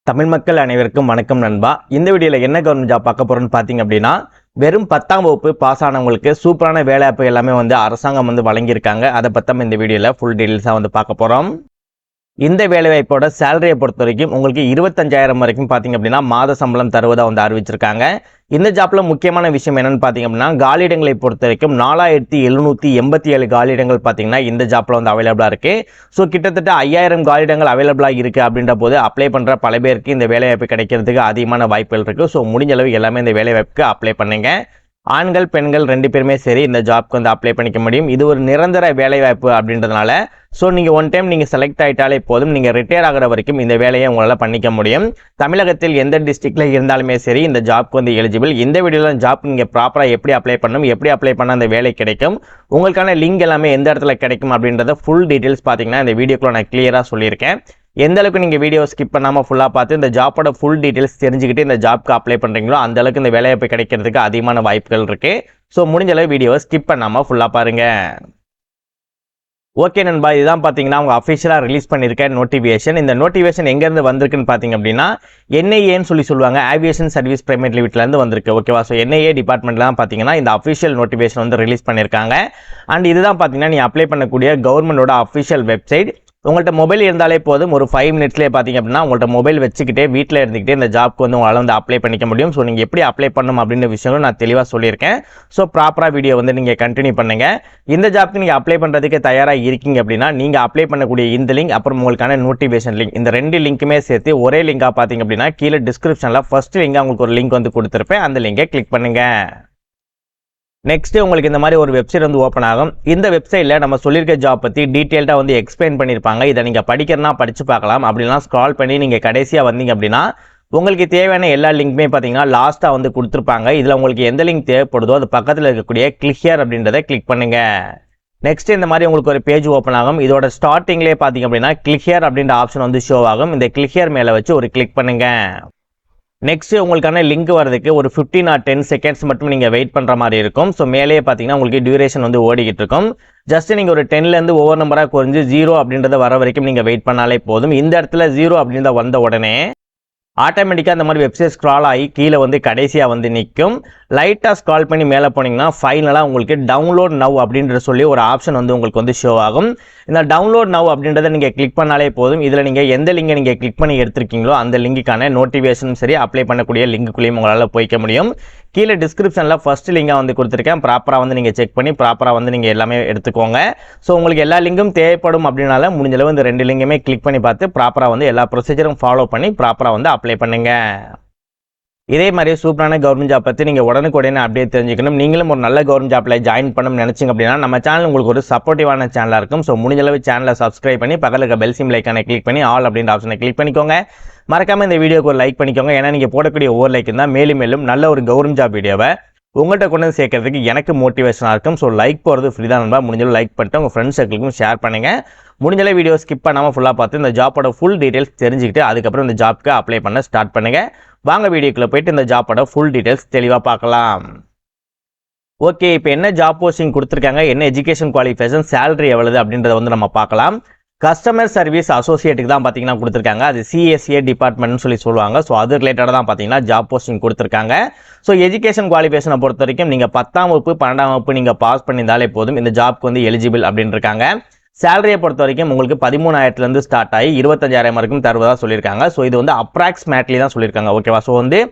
தமிழ் மக்கள் அனைவருக்கும் வணக்கம் நண்பா. இந்த வீடியோவில் என்ன கவர்மெண்ட் ஜாப் பார்க்க போகிறோன்னு பார்த்தீங்க அப்படின்னா, வெறும் 10ஆம் வகுப்பு பாஸ் ஆனவங்களுக்கு சூப்பரான வேலைவாய்ப்பு எல்லாமே அரசாங்கம் வழங்கியிருக்காங்க. அதை பற்றி இந்த வீடியோவில் ஃபுல் டீட்டெயில்ஸாக பார்க்க போகிறோம். இந்த வேலைவாய்ப்போட சேலரியை பொறுத்த வரைக்கும் உங்களுக்கு 25,000 வரைக்கும் பார்த்தீங்க அப்படின்னா மாத சம்பளம் தருவதாக அறிவிச்சிருக்காங்க. இந்த ஜாப்ல முக்கியமான விஷயம் என்னன்னு பார்த்தீங்க அப்படின்னா, காலியிடங்களை பொறுத்த வரைக்கும் 4787 காலியிடங்கள் பார்த்தீங்கன்னா இந்த ஜாப்ல அவைலபிளாக இருக்கு. ஸோ கிட்டத்தட்ட 5000 காலியிடங்கள் அவைலபிளாக இருக்கு அப்படின்ற போது அப்ளை பண்ணுற பல பேருக்கு இந்த வேலைவாய்ப்பு கிடைக்கிறதுக்கு அதிகமான வாய்ப்புகள் இருக்கு. ஸோ முடிஞ்ச அளவு எல்லாமே இந்த வேலைவாய்ப்புக்கு அப்ளை பண்ணுங்க. ஆண்கள் பெண்கள் 2 பேருமே சரி இந்த ஜாப்க்கு அப்ளை பண்ணிக்க முடியும். இது ஒரு நிரந்தர வேலைவாய்ப்பு அப்படின்றதுனால ஸோ நீங்கள் ஒன் டைம் நீங்கள் செலக்ட் ஆகிட்டாலே போதும், நீங்கள் ரிட்டையர் ஆகிற வரைக்கும் இந்த வேலையை உங்களால் பண்ணிக்க முடியும். தமிழகத்தில் எந்த டிஸ்ட்ரிக்டில் இருந்தாலுமே சரி இந்த ஜாப்க்கு எலிஜிபிள். இந்த வீடியோவில் ஜாப் நீங்கள் ப்ராப்பராக எப்படி அப்ளை பண்ணணும், எப்படி அப்ளை பண்ணால் அந்த வேலை கிடைக்கும், உங்களுக்கான லிங்க் எல்லாமே எந்த இடத்துல கிடைக்கும் அப்படின்றத ஃபுல் டீட்டெயில்ஸ் பார்த்தீங்கன்னா இந்த வீடியோக்குள்ள நான் கிளியராக சொல்லியிருக்கேன். எந்த அளவுக்கு நீங்கள் வீடியோ ஸ்கிப் பண்ணாமல் ஃபுல்லாக பார்த்து இந்த ஜாப்போட ஃபுல் டீட்டெயில்ஸ் தெரிஞ்சுக்கிட்டு இந்த ஜாப்க்கு அப்ளை பண்ணுறீங்களோ அந்த அளவுக்கு இந்த வேலைவாய்ப்பு கிடைக்கிறதுக்கு அதிகமான வாய்ப்புகள் இருக்குது. ஸோ முடிஞ்ச அளவு வீடியோவை ஸ்கிப் பண்ணாமல் ஃபுல்லாக பாருங்கள். ஓகே நண்பா, இதுதான் பார்த்தீங்கன்னா அவங்க அஃபிஷியலாக ரிலீஸ் பண்ணியிருக்க நோட்டிஃபிகேஷன். இந்த நோட்டிஃபிகேஷன் எங்கேருந்து வந்திருக்குன்னு பார்த்தீங்க அப்படின்னா NIA சொல்லுவாங்க, ஏவியேஷன் சர்வீஸ் பிரைவேட் லிமிட்லேருந்து வந்திருக்கு. ஓகேவா? ஸோ NIA டிபார்ட்மெண்ட்டில் தான் பார்த்தீங்கன்னா இந்த அஃபிஷியல் நோட்டிஃபிகேஷன் ரிலீஸ் பண்ணியிருக்காங்க. அண்ட் இதுதான் பார்த்தீங்கன்னா நீ அப்ளை பண்ணக்கூடிய கவர்மெண்டோட அஃபிஷியல் வெப்சைட். உங்கள்கிட்ட மொபைல் இருந்தாலே போதும், ஒரு 5 மினிட்ஸ்லேயே பார்த்தீங்க அப்படின்னா உங்கள்கிட்ட மொபைல் வச்சுக்கிட்டே வீட்டில் இருந்துக்கிட்டே இந்த ஜாப்க்கு உங்களால் அப்ளை பண்ணிக்க முடியும். ஸோ நீங்கள் எப்படி அப்ளை பண்ணணும் அப்படின்ற விஷயங்களும் நான் தெளிவாக சொல்லியிருக்கேன். ஸோ ப்ராப்பராக வீடியோ நீங்கள் கண்டினியூ பண்ணுங்கள். இந்த ஜாப்க்கு நீங்கள் அப்ளை பண்ணுறதுக்கு தயாராக இருக்கீங்க அப்படின்னா நீங்கள் அப்ளை பண்ணக்கூடிய இந்த லிங்க் அப்புறம் உங்களுக்கான நோட்டிஃபிகேஷன் லிங்க் இந்த 2 லிங்க்குமே சேர்த்து ஒரே லிங்காக பார்த்தீங்க அப்படின்னா கீழே டிஸ்கிரிப்ஷனில் ஃபர்ஸ்ட் லிங்காக உங்களுக்கு ஒரு லிங்க் கொடுத்துருப்பேன். அந்த லிங்கை கிளிக் பண்ணுங்கள். நெக்ஸ்ட் உங்களுக்கு இந்த மாதிரி ஒரு வெப்சைட் ஓப்பன் ஆகும். இந்த வெப்சைட்டில் நம்ம சொல்லியிருக்க ஜாப் பற்றி டீட்டெயில்டாக எக்ஸ்பிளைன் பண்ணியிருப்பாங்க. இதை நீங்கள் படிக்கிறனா படித்து பார்க்கலாம். அப்படின்னா ஸ்க்ரால் பண்ணி நீங்கள் கடைசியாக வந்தீங்க அப்படின்னா உங்களுக்கு தேவையான எல்லா லிங்க்குமே பார்த்தீங்கன்னா லாஸ்ட்டாக கொடுத்துருப்பாங்க. இதில் உங்களுக்கு எந்த லிங்க் தேவைப்படுதோ அது பக்கத்தில் இருக்கக்கூடிய கிளிக் ஹியர் அப்படின்றத கிளிக் பண்ணுங்கள். நெக்ஸ்ட் இந்த மாதிரி உங்களுக்கு ஒரு பேஜ் ஓப்பன் ஆகும். இதோட ஸ்டார்டிங்லேயே பார்த்தீங்க அப்படின்னா கிளிக் ஹியர் அப்படின்ற ஆப்ஷன் ஷோ ஆகும். இந்த கிளிக் ஹியர் மேலே வச்சு ஒரு கிளிக் பண்ணுங்கள். நெக்ஸ்ட் உங்களுக்கான லிங்க் வரதுக்கு ஒரு 15 or 10 செகண்ட்ஸ் மட்டும் நீங்கள் வெயிட் பண்ணுற மாதிரி இருக்கும். ஸோ மேலேயே பார்த்தீங்கன்னா உங்களுக்கு டியூரேஷன் ஓடிக்கிட்டு இருக்கும். ஜஸ்ட் நீங்கள் ஒரு 10லேருந்து ஒவ்வொரு நம்பராக குறைஞ்சு 0 அப்படின்றத வர வரைக்கும் நீங்கள் வெயிட் பண்ணாலே போதும். இந்த இடத்துல 0 அப்படின்றத வந்த உடனே ஆட்டோமேட்டிக்காக இந்த மாதிரி வெப்சைட் ஸ்க்ரால் ஆகி கீழே கடைசியாக நிற்கும். லைட்டாக ஸ்க்ரால் பண்ணி மேலே போனீங்கன்னா ஃபைனலாக உங்களுக்கு டவுன்லோட் நவ் அப்படின்ற சொல்லி ஒரு ஆப்ஷன் உங்களுக்கு ஷோ ஆகும். இந்த டவுன்லோட் நவ் அப்படின்றத நீங்கள் கிளிக் பண்ணாலே போதும். இதில் நீங்கள் எந்த லிங்கை நீங்கள் கிளிக் பண்ணி எடுத்திருக்கீங்களோ அந்த லிங்குக்கான நோட்டிஃபிகேஷனும் சரி அப்ளை பண்ணக்கூடிய லிங்குக்குள்ளேயும் உங்களால் போய்க்க முடியும். கீழே டிஸ்கிரிப்ஷனில் ஃபர்ஸ்ட் லிங்காக கொடுத்துருக்கேன். ப்ராப்பராக நீங்கள் செக் பண்ணி ப்ராப்பராக நீங்கள் எல்லாமே எடுத்துக்கோங்க. ஸோ உங்களுக்கு எல்லா லிங்கும் தேவைப்படும் அப்படின்னால முடிஞ்சளவு இந்த 2 லிங்குமே கிளிக் பண்ணி பார்த்து ப்ராப்பராக எல்லா ப்ரொசீஜரும் ஃபாலோ பண்ணி ப்ராப்பராக அப்ளை பண்ணுங்க. இதே மாதிரி சூப்பரான கவர்மெண்ட் ஜாப் பற்றி நீங்கள் உடனுக்குடனே அப்படியே தெரிஞ்சுக்கணும். நீங்களும் ஒரு நல்ல கவர்மெண்ட் ஜாப்பில் ஜாயின் பண்ணணும்னு நினச்சிங்க அப்படின்னா நம்ம சேனல் உங்களுக்கு ஒரு சப்போர்ட்டிவான சேனலாக இருக்கும். ஸோ முடிஞ்சளவு சேனலை சப்ஸ்கிரைப் பண்ணி பக்கத்தில் இருக்க பெல் சிம் லைக்கான கிளிக் பண்ணி ஆல் அப்படின்ற ஆப்ஷனை கிளிக் பண்ணிக்கோங்க. மறக்காமல் இந்த வீடியோக்கு ஒரு லைக் பண்ணிக்கோங்க. ஏன்னா நீங்கள் போடக்கூடிய ஒவ்வொரு லைக் தான் மேலும் மேலும் நல்ல ஒரு கவர்மெண்ட் ஜாப் வீடியோவை உங்கள்கிட்ட கொண்டு சேர்க்கறதுக்கு எனக்கு மோட்டிவேஷனாக இருக்கும். ஸோ லைக் போகிறது ஃப்ரீ தான் நண்பா. முடிஞ்சளவு லைக் பண்ணிட்டு உங்கள் ஃப்ரெண்ட்ஸ் சர்க்கிளுக்கும் ஷேர் பண்ணுங்கள். முடிஞ்சளவு வீடியோ ஸ்கிப் பண்ணாமல் ஃபுல்லாக பார்த்து இந்த ஜாப்போட ஃபுல் டீட்டெயில்ஸ் தெரிஞ்சுக்கிட்டு அதுக்கப்புறம் இந்த ஜாப்க்கு அப்ளை பண்ண ஸ்டார்ட் பண்ணுங்கள். வாங்க வீடியோக்குள்ளே போயிட்டு இந்த ஜாப்போட ஃபுல் டீட்டெயில்ஸ் தெளிவாக பார்க்கலாம். ஓகே, இப்போ என்ன ஜாப் போஸ்டிங் கொடுத்துருக்காங்க, என்ன எஜுகேஷன் குவாலிஃபிகேஷன், சேலரி எவ்வளவு அப்படின்றத நம்ம பார்க்கலாம். கஸ்டமர் சர்வீஸ் அசோசியேட்டுக்கு தான் பார்த்தீங்கன்னா கொடுத்துருக்காங்க. அது CSA டிபார்ட்மெண்ட்னு சொல்லுவாங்க. ஸோ அது ரிலேட்டடாக தான் பார்த்தீங்கன்னா ஜாப் போஸ்டிங் கொடுத்துருக்காங்க. ஸோ எஜுகேஷன் குவாலிஃபிகேஷனை பொறுத்த வரைக்கும் நீங்கள் 10ஆம் வகுப்பு 12ஆம் வகுப்பு நீங்கள் பாஸ் பண்ணியிருந்தாலே போதும் இந்த ஜாப்க்கு எலிஜிபிள் அப்படின்னு இருக்காங்க. சேலரியை பொறுத்த வரைக்கும் உங்களுக்கு 13,000 ஸ்டார்ட் ஆகி 25,000 வரைக்கும் தருவதாக சொல்லியிருக்காங்க. ஸோ இது அப்ராக்சிமேட்லி தான் சொல்லியிருக்காங்க. ஓகேவா? ஸோ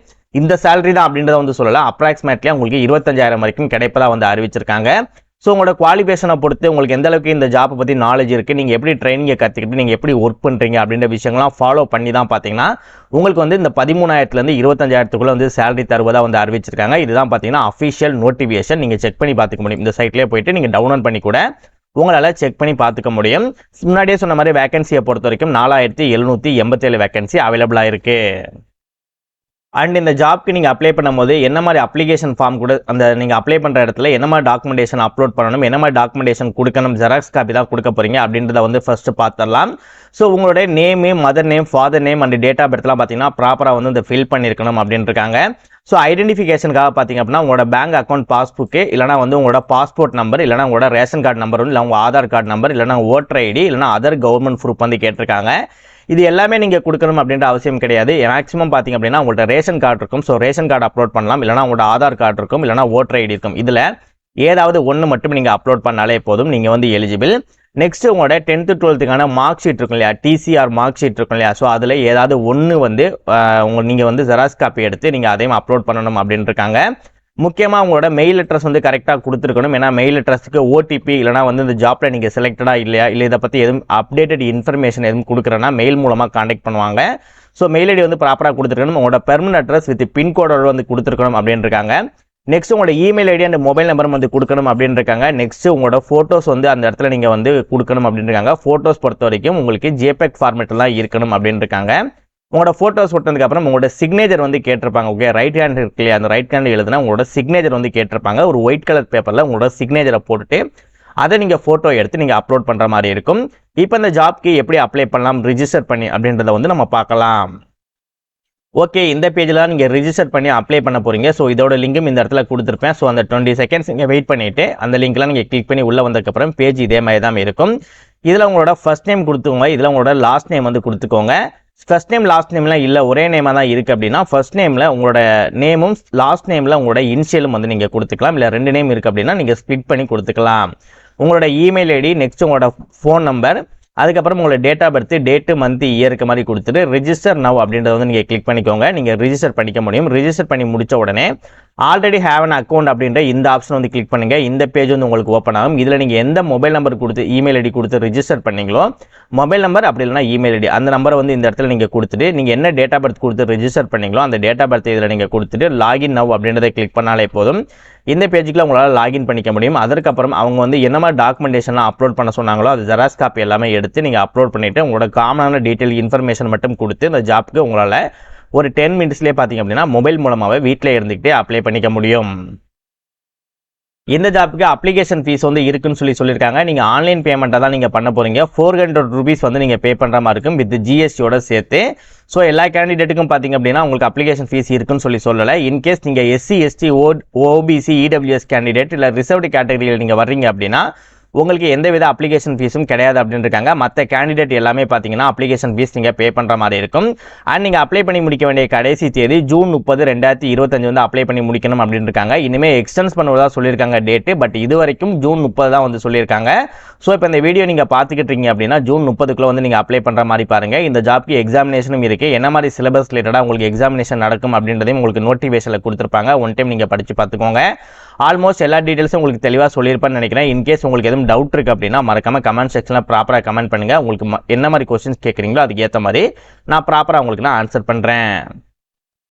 இந்த சேலரி தான் அப்படின்றத சொல்லலை, அப்ராக்சிமேட்லியாக உங்களுக்கு 25,000 வரைக்கும் கிடைப்பதாக அறிவிச்சிருக்காங்க. ஸோ உங்களோட குவாலிஃபிகேஷனை பொறுத்து உங்களுக்கு எந்த அளவுக்கு இந்த ஜாப்பை பற்றி நாலேஜ் இருக்குது, நீங்கள் எப்படி ட்ரைனிங்கை கற்றுக்கிட்டு நீங்கள் எப்படி ஒர்க் பண்ணுறீங்க அப்படின்ற விஷயங்கள்லாம் ஃபாலோ பண்ணி தான் பார்த்தீங்கன்னா உங்களுக்கு இந்த 13,000 25,000 சேலரி தருவதாக அறிவிச்சிருக்காங்க. இதுதான் பார்த்தீங்கன்னா அஃபிஷியல் நோட்டிஃபிகேஷன். நீங்கள் செக் பண்ணி பார்த்துக்க முடியும். இந்த சைட்லேயே போயிட்டு நீங்கள் டவுன்லோட் பண்ணி கூட உங்களால் செக் பண்ணி பார்த்துக்க முடியும். முன்னாடியே சொன்ன மாதிரி வேகன்சியை பொறுத்த வரைக்கும் 4787 வேகன்சி அவைலபிளாக இருக்குது. அண்ட் இந்த ஜாப்க்கு நீங்கள் அப்ளை பண்ணும்போது என்ன மாதிரி அப்ளிகேஷன் ஃபார்ம் கூட நீங்கள் அப்ளை பண்ணுற இடத்துல என்ன மாதிரி டாக்குமெண்டேஷன் அப்லோட் பண்ணணும், என்ன மாதிரி டாக்குமெண்டேஷன் கொடுக்கணும், ஜெராக்ஸ் காப்பி தான் கொடுக்க போகிறீங்க அப்படின்றத ஃபர்ஸ்ட் பார்த்துடலாம். ஸோ உங்களுடைய name, mother name, father name and date of பர்த்லாம் பார்த்தீங்கன்னா ப்ராப்பராக இந்த ஃபில் பண்ணியிருக்கணும் அப்படின்னு இருக்காங்க. ஸோ ஐடென்டிஃபிகேஷனுக்காக பார்த்தீங்க அப்படின்னா உங்களோட பேங்க் அக்கௌண்ட் பாஸ்புக்கு இல்லைனா உங்களோட பாஸ்போர்ட் நம்பர் இல்லைனா உங்களோட ரேஷன் கார்டு நம்பர் இல்லை உங்கள் ஆதார் கார்டு நம்பர் இல்லைனா ஓட்டர் ஐடி இல்லைனா அதர் கவர்மெண்ட் ப்ரூஃப் கேட்டிருக்காங்க. இது எல்லாமே நீங்கள் கொடுக்கணும் அப்படின்ற அவசியம் கிடையாது. மேக்ஸிமம் பார்த்தீங்க அப்படின்னா உங்கள்கிட்ட ரேஷன் கார்டு இருக்கும். ஸோ ரேஷன் கார்டு அப்லோட் பண்ணலாம், இல்லைனா உங்களோட ஆதார் கார்டு இருக்கும், இல்லைனா ஓட்டர் ஐடி இருக்கும். இதில் ஏதாவது ஒன்று மட்டும் நீங்கள் அப்லோட் பண்ணாலே போதும், நீங்கள் வந்து எலிஜிபிள். நெக்ஸ்ட் உங்களோட 10th 12th மார்க் ஷீட் இருக்கும் இல்லையா, டிசிஆர் மார்க் ஷீட் இருக்கும் இல்லையா, ஸோ அதில் ஏதாவது ஒன்று வந்து நீங்கள் வந்து ஜெராக்ஸ் காப்பி எடுத்து நீங்கள் அதையும் அப்லோட் பண்ணணும் அப்படின்னு இருக்காங்க. முக்கியமாக உங்களோட மெயில் அட்ரஸ் வந்து கரெக்டாக கொடுத்துருக்கணும். ஏன்னா மெயில் அட்ரஸுக்கு ஓடிபி இல்லைனா வந்து இந்த ஜாப்பில் நீங்கள் செலக்டடாக இல்லையா, இல்லை இதை பற்றி எதுவும் அப்டேட்டட் இன்ஃபர்மேஷன் எதுவும் கொடுக்குறேன்னா மெயில் மூலமாக கான்டாக்ட் பண்ணுவாங்க. ஸோ மெயில் ஐடி வந்து ப்ராப்பராக கொடுத்துருக்கணும். உங்களோட பெர்மனன்ட் அட்ரஸ் வித் பின்கோடோட வந்து கொடுத்துருக்கணும் அப்படின்னு இருக்காங்க. நெக்ஸ்ட் உங்களோட இமெயில் ஐடி அண்ட் மொபைல் நம்பரும் வந்து கொடுக்கணும் அப்படின்னு இருக்காங்க. நெக்ஸ்ட் உங்களோட ஃபோட்டோஸ் வந்து அந்த இடத்துல நீங்கள் வந்து கொடுக்கணும் அப்படின்னு இருக்காங்க. ஃபோட்டோஸ் பொறுத்த வரைக்கும் உங்களுக்கு JPEG ஃபார்மேட்டில் தான் இருக்கணும் அப்படின்னு இருக்காங்க. உங்களோட ஃபோட்டோஸ் ஒட்டினதுக்கப்புறம் உங்களோட சிக்னேச்சர் வந்து கேட்டிருப்பாங்க. ஓகே, ரைட் ஹேண்ட் இருக்கு இல்லையா, அந்த ரைட் ஹேண்ட் எழுதுனா உங்களோட சிக்னேச்சர் வந்து கேட்டிருப்பாங்க. ஒரு ஒயிட் கலர் பேப்பரில் உங்களோட சிக்னேச்சரை போட்டுட்டு அதை நீங்கள் ஃபோட்டோ எடுத்து நீங்கள் அப்லோட் பண்ணுற மாதிரி இருக்கும். இப்போ இந்த ஜாப்க்கு எப்படி அப்ளை பண்ணலாம், ரிஜிஸ்டர் பண்ணி அப்படின்றத வந்து நம்ம பார்க்கலாம். ஓகே, இந்த பேஜில் நீங்கள் ரிஜிஸ்டர் பண்ணி அப்ளை பண்ண போகிறீங்க. ஸோ இதோட லிங்கும் இந்த இடத்துல கொடுத்துருப்பேன். ஸோ அந்த 20 செகண்ட்ஸ் நீங்கள் வெயிட் பண்ணிவிட்டு அந்த லிங்க்லாம் நீங்கள் கிளிக் பண்ணி உள்ளே வந்ததுக்கப்புறம் பேஜ் இதே மாதிரி தான் இருக்கும். இதில் உங்களோட ஃபர்ஸ்ட் நேம் கொடுத்துக்கோங்க, இதில் உங்களோட லாஸ்ட் நேம் வந்து கொடுத்துக்கோங்க. ஃபர்ஸ்ட் நேம் லாஸ்ட் நேம்லாம் இல்லை, ஒரே நேமாக தான் இருக்குது அப்படின்னா ஃபர்ஸ்ட் நேமில் உங்களோட நேமும் லாஸ்ட் நேமில் உங்களோட இனிஷியலும் வந்து நீங்கள் கொடுத்துக்கலாம். இல்லை 2 நேம் இருக்குது அப்படின்னா நீங்கள் ஸ்ப்ளிட் பண்ணி கொடுத்துக்கலாம். உங்களோட இமெயில் ஐடி, நெக்ஸ்ட் உங்களோட ஃபோன் நம்பர், அதுக்கப்புறம் உங்களோட date of birth, date, month, இயருக்கு மாதிரி கொடுத்துட்டு ரிஜிஸ்டர் நவ் அப்படின்றத வந்து நீங்கள் கிளிக் பண்ணிக்கோங்க. நீங்கள் ரிஜிஸ்டர் பண்ணிக்க முடியும். ரிஜிஸ்டர் பண்ணி முடித்த உடனே ஆல்ரெடி ஹேவ் அன் அக்கௌண்ட் அப்படின்ற இந்த ஆப்ஷன் வந்து கிளிக் பண்ணுங்க. இந்த பேஜ் வந்து உங்களுக்கு ஓப்பன் ஆகும். இதில் நீங்கள் எந்த மொபைல் நம்பர் கொடுத்து இமெயில் ஐடி கொடுத்து ரிஜிஸ்டர் பண்ணீங்களோ, மொபைல் நம்பர் அப்படி இல்லைனா இமெயில் ஐடி அந்த நம்பரை வந்து இந்த இடத்துல நீங்கள் கொடுத்துட்டு நீங்கள் என்ன டேட் ஆஃப் பர்த் கொடுத்து ரிஜிஸ்டர் பண்ணீங்களோ அந்த டேட் ஆஃப் பர்த் இதில் நீங்கள் கொடுத்துட்டு லாகின் நவ் அப்படின்றத கிளிக் பண்ணாலே போதும். இந்த பேஜுக்குள்ள உங்களால் லாகின் பண்ணிக்க முடியும். அதற்கப்புறம் அவங்க வந்து என்ன மாதிரி டாக்குமெண்டேஷன்லாம் அப்லோட் பண்ண சொன்னாங்களோ அது ஜெராக்ஸ் காப்பி எல்லாமே எடுத்து நீங்கள் அப்லோட் பண்ணிவிட்டு உங்களோட காமனான டீட்டெயில் இன்ஃபர்மேஷன் மட்டும் கொடுத்து இந்த ஜாப்புக்கு உங்களால் ஒரு 10 மினிட்ஸ்லேயே பார்த்தீங்க அப்படின்னா மொபைல் மூலமாகவே வீட்டில் இருந்துக்கிட்டே அப்ளை பண்ணிக்க முடியும். இந்த ஜாப்புக்கு அப்ளிகேஷன் ஃபீஸ் வந்து இருக்குன்னு சொல்லியிருக்காங்க. நீங்கள் ஆன்லைன் பேமெண்ட்டாக தான் நீங்கள் பண்ண போகிறீங்க. 400 rupees வந்து நீங்கள் பே பண்ணுற மாதிரி இருக்கும் வித் GSTயோட சேர்த்து. ஸோ எல்லா கேண்டிடேட்டுக்கும் பார்த்தீங்க அப்படின்னா உங்களுக்கு அப்ளிகேஷன் ஃபீஸ் இருக்குன்னு சொல்லலை. இன்கேஸ் நீங்கள் SC ST OBC EWS candidate இல்லை ரிசர்வ்டு கேட்டகரியில் நீங்கள் வர்றீங்க அப்படின்னா உங்களுக்கு எந்தவித அப்ளிகேஷன் ஃபீஸும் கிடையாது அப்படின்னு இருக்காங்க. மற்ற கேண்டிடேட் எல்லாமே பார்த்தீங்கன்னா அப்ளிகேஷன் ஃபீஸ் நீங்கள் பே பண்ணுற மாதிரி இருக்கும். அண்ட் நீங்கள் அப்ளை பண்ணி முடிக்க வேண்டிய கடைசி தேதி ஜூன் 30, 2025 வந்து அப்ளை பண்ணி முடிக்கணும் அப்படின்னு இருக்காங்க. இனிமேல் எக்ஸ்டென்ஸ் பண்ணுவதாக சொல்லியிருக்காங்க டேட்டு. பட் இது வரைக்கும் ஜூன் 30 தான் வந்து சொல்லியிருக்காங்க. ஸோ இப்போ இந்த வீடியோ நீங்கள் பார்த்துக்கிட்டு இருக்கீங்க அப்படின்னா ஜூன் 30க்குள்ளே வந்து நீங்கள் அப்ளை பண்ணுற மாதிரி பாருங்கள். இந்த ஜாப்க்கு எக்ஸாமினேஷனும் இருக்குது. என்ன மாதிரி சிலபஸ் ரிலேட்டடாக உங்களுக்கு எக்ஸாமினேஷன் நடக்கும் அப்படின்றதையும் உங்களுக்கு நோட்டிஃபிகேஷனில் கொடுத்துருப்பாங்க. ஒன் டைம் நீங்கள் படித்து பார்த்துக்கோங்க. ஆல்மோஸ்ட் எல்லா டீட்டெயில்ஸும் உங்களுக்கு தெளிவாக சொல்லியிருப்பேன்னு நினைக்கிறேன். இன்கேஸ் உங்களுக்கு எதுவும் டவுட் இருக்குது அப்படின்னா மறக்காம கமெண்ட் செக்ஷனில் ப்ராப்பராக கமெண்ட் பண்ணுங்கள். உங்களுக்கு என்ன மாதிரி கொஸ்டின்ஸ் கேட்குறீங்களோ அதுக்கு ஏற்ற மாதிரி நான் ப்ராப்பராக உங்களுக்கு நான் ஆன்சர் பண்ணுறேன்.